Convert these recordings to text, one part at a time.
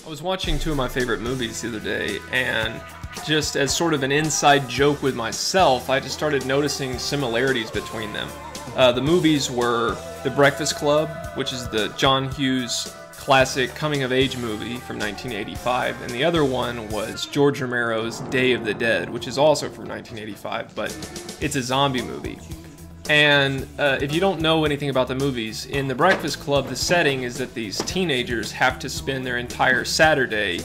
I was watching two of my favorite movies the other day, and just as sort of an inside joke with myself, I just started noticing similarities between them. The movies were The Breakfast Club, which is the John Hughes classic coming-of-age movie from 1985, and the other one was George Romero's Day of the Dead, which is also from 1985, but it's a zombie movie. And if you don't know anything about the movies, in The Breakfast Club, the setting is that these teenagers have to spend their entire Saturday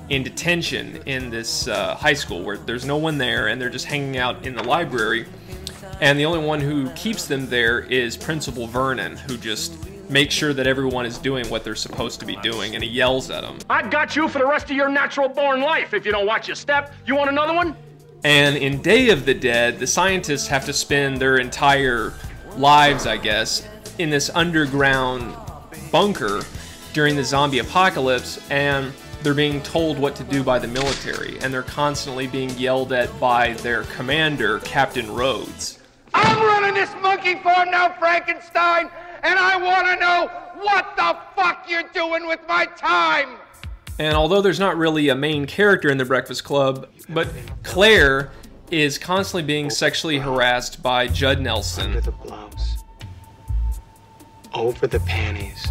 in detention in this high school where there's no one there and they're just hanging out in the library. And the only one who keeps them there is Principal Vernon, who just makes sure that everyone is doing what they're supposed to be doing, and he yells at them. I've got you for the rest of your natural-born life if you don't watch your step. You want another one? And in Day of the Dead, the scientists have to spend their entire lives, I guess, in this underground bunker during the zombie apocalypse, and they're being told what to do by the military, and they're constantly being yelled at by their commander, Captain Rhodes. I'm running this monkey farm now, Frankenstein, and I want to know what the fuck you're doing with my time! And although there's not really a main character in The Breakfast Club, but Claire is constantly being sexually harassed by Judd Nelson. Under the blouse. Over the panties.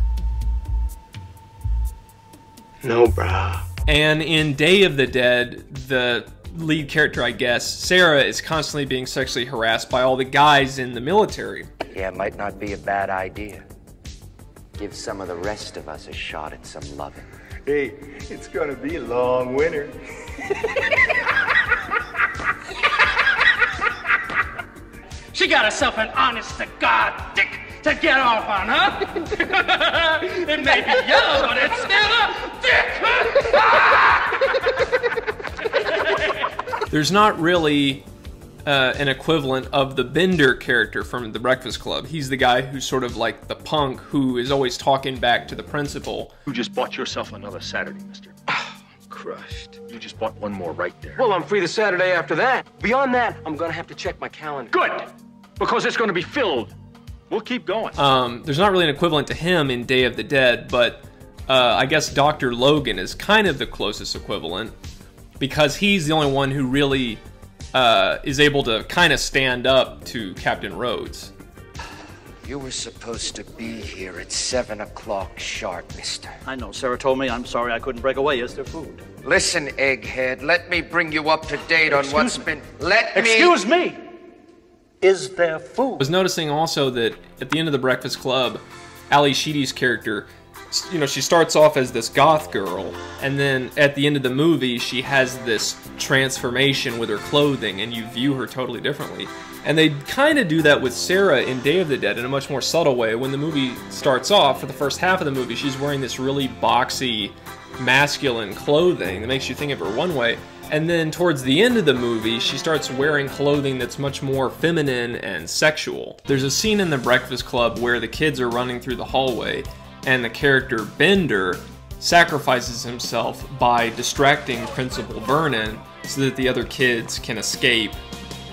No bra. And in Day of the Dead, the lead character, I guess, Sarah, is constantly being sexually harassed by all the guys in the military. Yeah, it might not be a bad idea. Give some of the rest of us a shot at some loving. Hey, it's gonna be a long winter. She got herself an honest-to-God dick to get off on, huh? It may be yellow, but it's still a dick! There's not really an equivalent of the Bender character from The Breakfast Club. He's the guy who's sort of like the punk who is always talking back to the principal. You just bought yourself another Saturday, mister. Crushed. You just bought one more right there. Well, I'm free the Saturday after that. Beyond that, I'm gonna have to check my calendar. Good! Because it's gonna be filled. We'll keep going. There's not really an equivalent to him in Day of the Dead, but I guess Dr. Logan is kind of the closest equivalent, because he's the only one who really is able to kind of stand up to Captain Rhodes. You were supposed to be here at 7 o'clock sharp, mister. I know. Sarah told me. I'm sorry I couldn't break away. Is there food? Listen, egghead, let me bring you up to date on what's been... Excuse me! Is there food? I was noticing also that at the end of The Breakfast Club, Ali Sheedy's character, you know, she starts off as this goth girl, and then at the end of the movie, she has this transformation with her clothing, and you view her totally differently. And they kind of do that with Sarah in Day of the Dead in a much more subtle way. When the movie starts off, for the first half of the movie, she's wearing this really boxy, masculine clothing that makes you think of her one way. And then towards the end of the movie, she starts wearing clothing that's much more feminine and sexual. There's a scene in The Breakfast Club where the kids are running through the hallway, and the character Bender sacrifices himself by distracting Principal Vernon so that the other kids can escape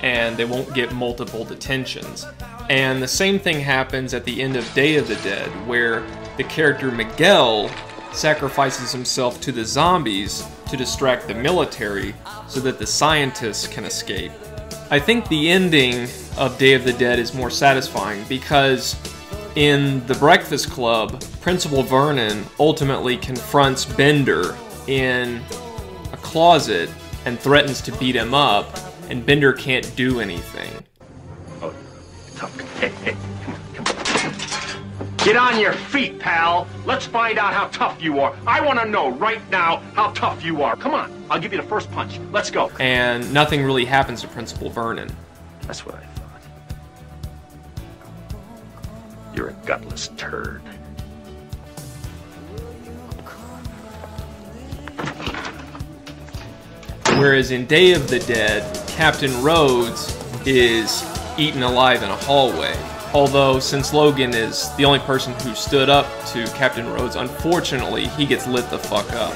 and they won't get multiple detentions. And the same thing happens at the end of Day of the Dead, where the character Miguel sacrifices himself to the zombies to distract the military so that the scientists can escape. I think the ending of Day of the Dead is more satisfying because in The Breakfast Club, Principal Vernon ultimately confronts Bender in a closet and threatens to beat him up, and Bender can't do anything. Oh, tough. Hey, come on. Get on your feet, pal. Let's find out how tough you are. I want to know right now how tough you are. Come on, I'll give you the first punch. Let's go. And nothing really happens to Principal Vernon. That's what I thought. You're a gutless turd. Whereas in Day of the Dead, Captain Rhodes is eaten alive in a hallway. Although, since Logan is the only person who stood up to Captain Rhodes, unfortunately, he gets lit the fuck up.